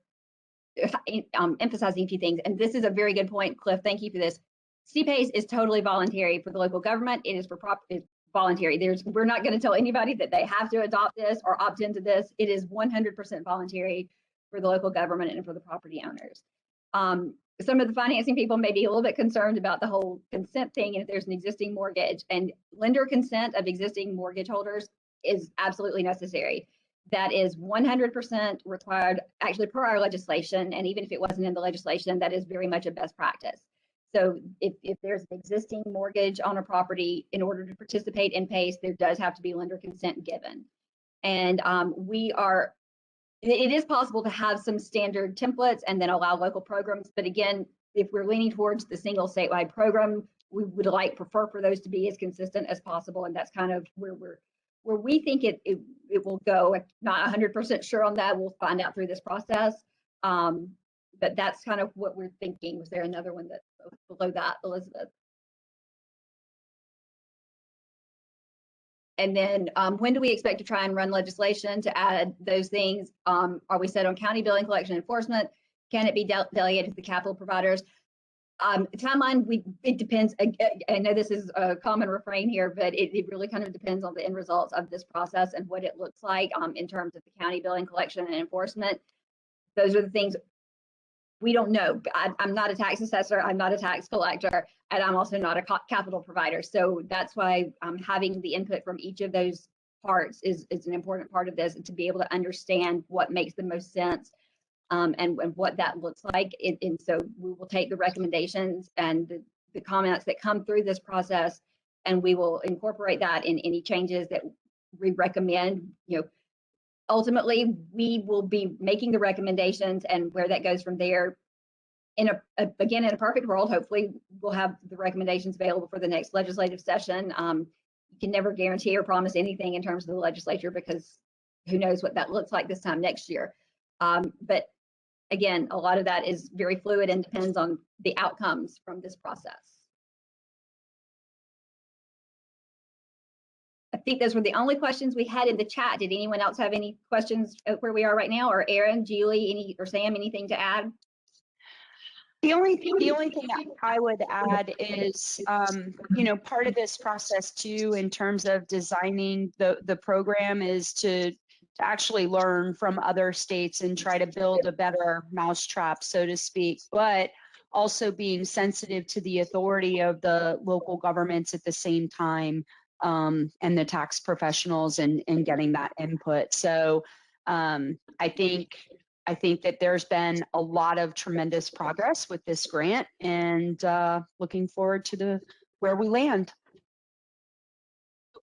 emphasizing a few things. And this is a very good point, Cliff. Thank you for this. CPACE is totally voluntary for the local government. It is it's voluntary. We're not going to tell anybody that they have to adopt this or opt into this. It is 100% voluntary for the local government and for the property owners. Some of the financing people may be a little bit concerned about the whole consent thing and if there's an existing mortgage, and lender consent of existing mortgage holders is absolutely necessary. That is 100% required actually per our legislation, and even if it wasn't in the legislation, that is very much a best practice. So if there's an existing mortgage on a property, in order to participate in PACE, there does have to be lender consent given. And it is possible to have some standard templates and then allow local programs. But again, if we're leaning towards the single statewide program, we would prefer for those to be as consistent as possible. And that's kind of where we think it will go. I'm not 100% sure on that. We'll find out through this process. But that's kind of what we're thinking. Was there another one that's below that, Elizabeth? And then when do we expect to try and run legislation to add those things? Are we set on county billing collection enforcement? Can it be delegated to the capital providers? Timeline, it depends. I know this is a common refrain here, but it really kind of depends on the end results of this process and what it looks like in terms of the county billing collection and enforcement. Those are the things we don't know. I'm not a tax assessor, I'm not a tax collector, and I'm also not a capital provider. So that's why having the input from each of those parts is an important part of this, to be able to understand what makes the most sense and what that looks like. And so we will take the recommendations and the comments that come through this process, and we will incorporate that in any changes that we recommend. Ultimately, we will be making the recommendations, and where that goes from there. Again, in a perfect world, hopefully we'll have the recommendations available for the next legislative session. You can never guarantee or promise anything in terms of the legislature, because who knows what that looks like this time next year. But again, a lot of that is very fluid and depends on the outcomes from this process. I think those were the only questions we had in the chat. Did anyone else have any questions where we are right now? Or Erin, Julie, or Sam, anything to add? The only thing that I would add is, part of this process too, in terms of designing the program, is to actually learn from other states and try to build a better mousetrap, so to speak, but also being sensitive to the authority of the local governments at the same time. And the tax professionals and getting that input. So I think that there's been a lot of tremendous progress with this grant, and looking forward to where we land.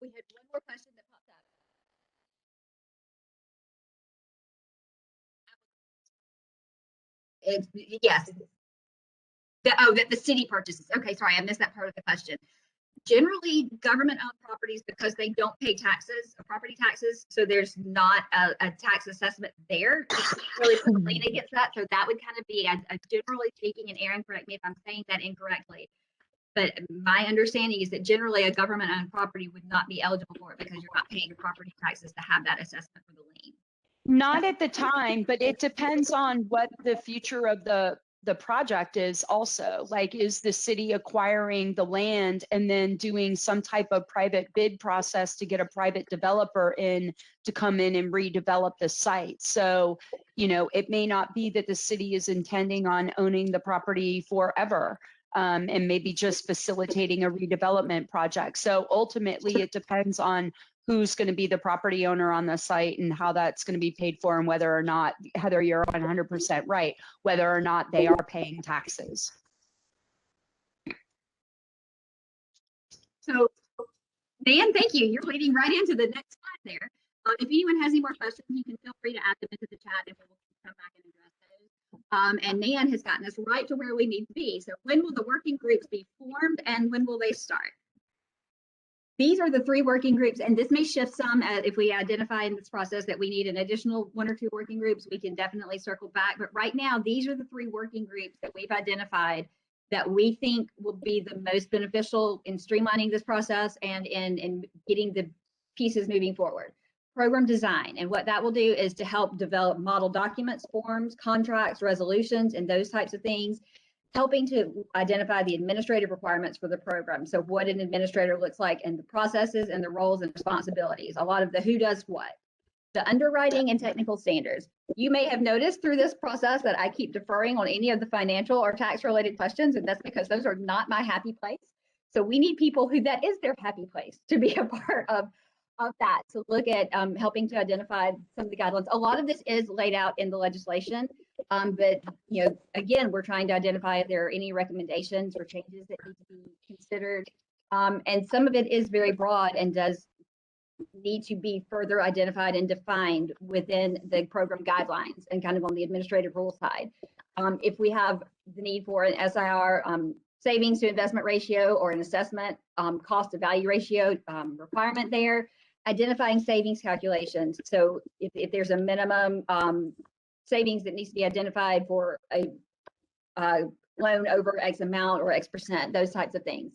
We had one more question that popped up. Yes. That the city purchases. Okay, sorry, I missed that part of the question. Generally, government-owned properties, because they don't pay taxes, property taxes, so there's not a tax assessment there. Really lean against that, so that would kind of be a generally speaking. And Erin, correct me if I'm saying that incorrectly, but my understanding is that generally a government-owned property would not be eligible for it because you're not paying your property taxes to have that assessment for the lien. Not at the time, but it depends on what the future of the project is also. Like, is the city acquiring the land and then doing some type of private bid process to get a private developer in to come in and redevelop the site? So, it may not be that the city is intending on owning the property forever, and maybe just facilitating a redevelopment project. So ultimately, it depends on who's going to be the property owner on the site and how that's going to be paid for, and whether or not, Heather, you're 100% right, whether or not they are paying taxes. So, Dan, thank you. You're leading right into the next slide there. If anyone has any more questions, you can feel free to add them into the chat, and we'll come back and address those. And Nan has gotten us right to where we need to be. So when will the working groups be formed, and when will they start? These are the 3 working groups, and this may shift some if we identify in this process that we need an additional 1 or 2 working groups. We can definitely circle back, but right now these are the 3 working groups that we've identified that we think will be the most beneficial in streamlining this process and in getting the pieces moving forward. Program design, and what that will do is to help develop model documents, forms, contracts, resolutions, and those types of things, helping to identify the administrative requirements for the program. So what an administrator looks like, and the processes and the roles and responsibilities, a lot of the who does what. The underwriting and technical standards. You may have noticed through this process that I keep deferring on any of the financial or tax related questions, and that's because those are not my happy place. So we need people who that is their happy place to be a part of that, to look at helping to identify some of the guidelines. A lot of this is laid out in the legislation, but again, we're trying to identify if there are any recommendations or changes that need to be considered. And some of it is very broad and does need to be further identified and defined within the program guidelines and kind of on the administrative rule side. If we have the need for an SIR savings to investment ratio or an assessment cost to value ratio requirement there, identifying savings calculations. So if there's a minimum savings that needs to be identified for a loan over X amount or X percent, those types of things.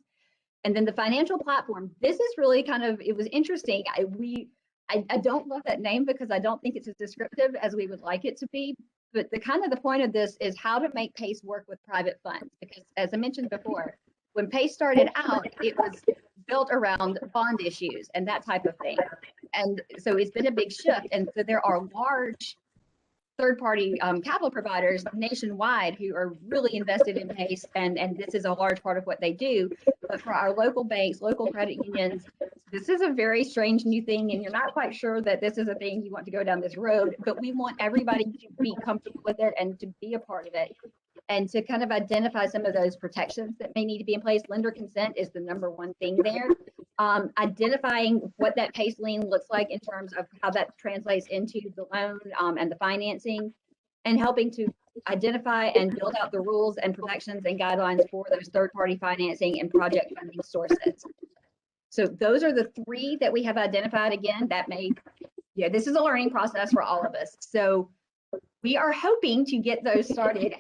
And then the financial platform, this is really kind of, it was interesting. I don't love that name because I don't think it's as descriptive as we would like it to be. But the point of this is how to make PACE work with private funds. Because as I mentioned before, when PACE started out, it was built around bond issues and that type of thing. And so it's been a big shift. And so there are large third-party capital providers nationwide who are really invested in PACE, and this is a large part of what they do. But for our local banks, local credit unions, this is a very strange new thing, and you're not quite sure that this is a thing you want to go down this road, but we want everybody to be comfortable with it and to be a part of it, and to kind of identify some of those protections that may need to be in place. Lender consent is the number one thing there. Identifying what that PACE lien looks like in terms of how that translates into the loan and the financing, and helping to identify and build out the rules and protections and guidelines for those third-party financing and project funding sources. So those are the three that we have identified. Again, this is a learning process for all of us. So we are hoping to get those started.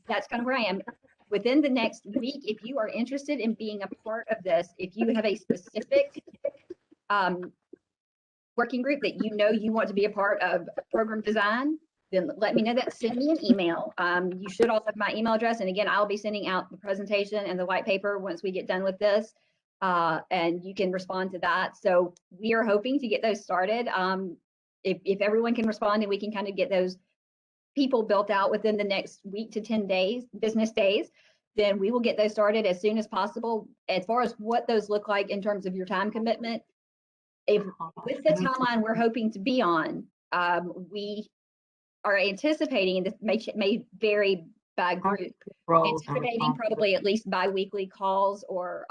That's kind of where I am. Within the next week, if you are interested in being a part of this, if you have a specific working group that you want to be a part of program design, then let me know that. Send me an email. You should all have my email address. And again, I'll be sending out the presentation and the white paper once we get done with this. And you can respond to that. So we are hoping to get those started. If everyone can respond and we can kind of get those people built out within the next week to 10 days, business days, then we will get those started as soon as possible. As far as what those look like in terms of your time commitment, with the timeline we're hoping to be on, we are anticipating, and this may vary by group, anticipating probably at least bi-weekly calls or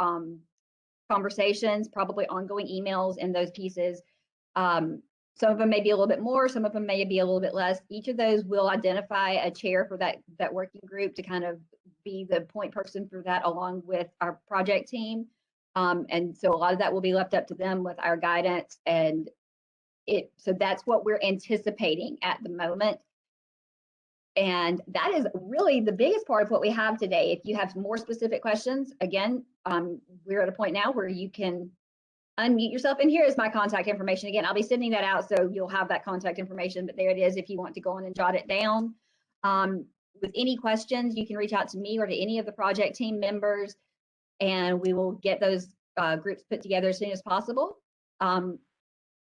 conversations, probably ongoing emails and those pieces. Some of them may be a little bit more, some of them may be a little bit less. Each of those will identify a chair for that working group to kind of be the point person for that, along with our project team. And so a lot of that will be left up to them with our guidance. And so that's what we're anticipating at the moment. And that is really the biggest part of what we have today. If you have more specific questions, again, we're at a point now where you can unmute yourself. And here is my contact information. Again, I'll be sending that out, so you'll have that contact information, but there it is if you want to go on and jot it down. With any questions, you can reach out to me or to any of the project team members, and we will get those groups put together as soon as possible.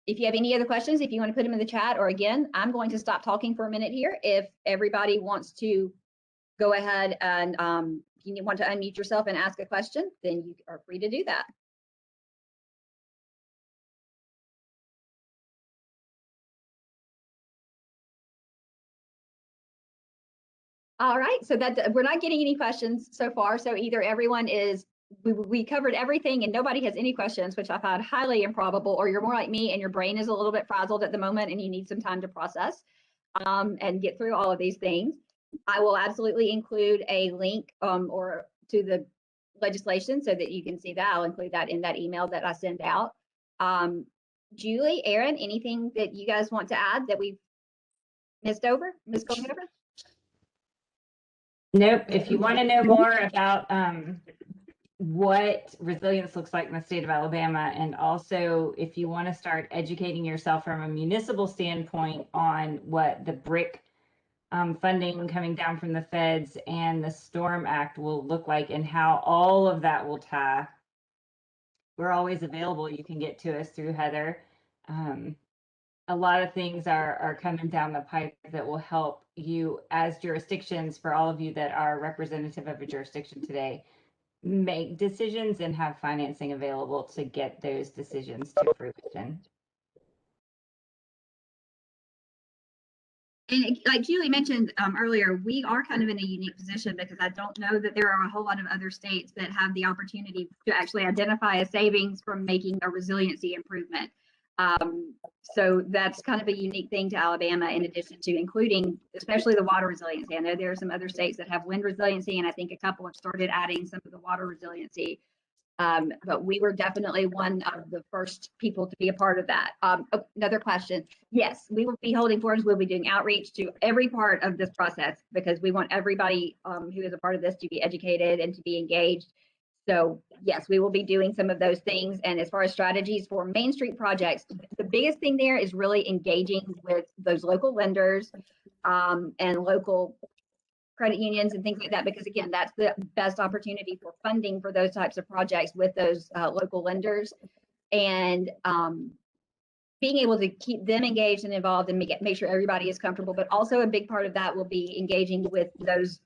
If you have any other questions, if you want to put them in the chat, or again, I'm going to stop talking for a minute here. If everybody wants to go ahead and if you want to unmute yourself and ask a question, then you are free to do that. All right, so that we're not getting any questions so far. So either everyone is, we covered everything and nobody has any questions, which I find highly improbable, or you're more like me and your brain is a little bit frazzled at the moment and you need some time to process and get through all of these things. I will absolutely include a link or to the legislation so that you can see that. I'll include that in that email that I send out. Julie, Aaron, anything that you guys want to add that we've missed over? Nope. If you want to know more about what resilience looks like in the state of Alabama, and also if you want to start educating yourself from a municipal standpoint on what the BRIC funding coming down from the feds and the STORM Act will look like and how all of that will tie, we're always available. You can get to us through Heather. A lot of things are coming down the pipe that will help you as jurisdictions, for all of you that are representative of a jurisdiction today, make decisions and have financing available to get those decisions to fruition. And like Julie mentioned earlier, we are kind of in a unique position because I don't know that there are a whole lot of other states that have the opportunity to actually identify a savings from making a resiliency improvement. So that's kind of a unique thing to Alabama, in addition to including especially the water resiliency. I know there are some other states that have wind resiliency, and I think a couple have started adding some of the water resiliency. But we were definitely one of the first people to be a part of that. Another question. Yes, we will be holding forums. We'll be doing outreach to every part of this process because we want everybody who is a part of this to be educated and to be engaged. So yes, we will be doing some of those things. And as far as strategies for Main Street projects, the biggest thing there is really engaging with those local lenders and local credit unions and things like that, because again, that's the best opportunity for funding for those types of projects with those local lenders. And being able to keep them engaged and involved and make sure everybody is comfortable. But also a big part of that will be engaging with those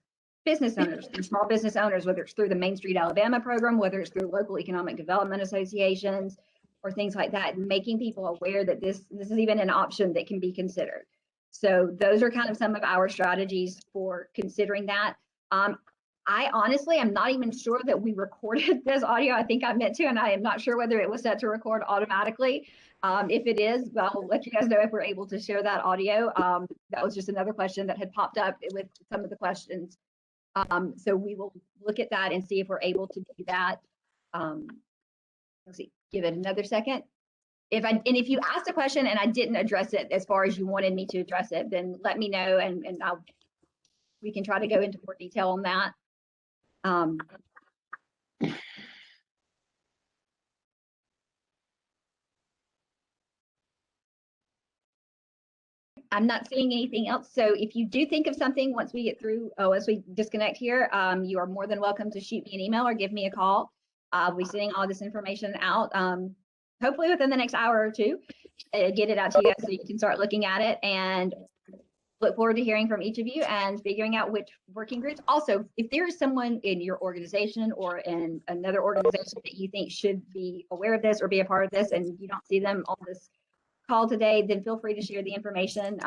business owners and small business owners, whether it's through the Main Street Alabama program, whether it's through local economic development associations or things like that, and making people aware that this is even an option that can be considered. So those are kind of some of our strategies for considering that. I honestly am not even sure that we recorded this audio. I think I meant to, and I am not sure whether it was set to record automatically. If it is, I'll let you guys know if we're able to share that audio. That was just another question that had popped up with some of the questions. So we will look at that and see if we're able to do that. Let's see, give it another second. If you asked a question and I didn't address it as far as you wanted me to address it, then let me know and we can try to go into more detail on that. I'm not seeing anything else. So if you do think of something once we get through, as we disconnect here, you are more than welcome to shoot me an email or give me a call. I'll be sending all this information out, hopefully within the next hour or two, get it out to you guys so you can start looking at it, and look forward to hearing from each of you and figuring out which working groups. Also, if there is someone in your organization or in another organization that you think should be aware of this or be a part of this and you don't see them on this call today, then feel free to share the information.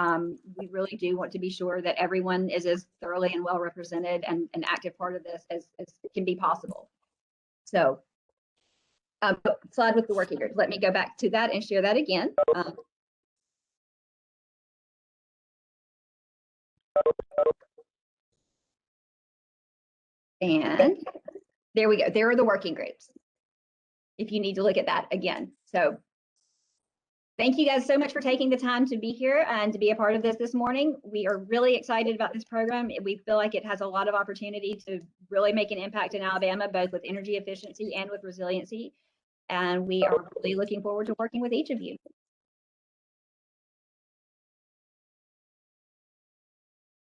We really do want to be sure that everyone is as thoroughly and well represented and an active part of this as can be possible. So slide with the working group. Let me go back to that and share that again. And there we go. There are the working groups, if you need to look at that again. So thank you guys so much for taking the time to be here and to be a part of this morning. We are really excited about this program. We feel like it has a lot of opportunity to really make an impact in Alabama, both with energy efficiency and with resiliency. And we are really looking forward to working with each of you.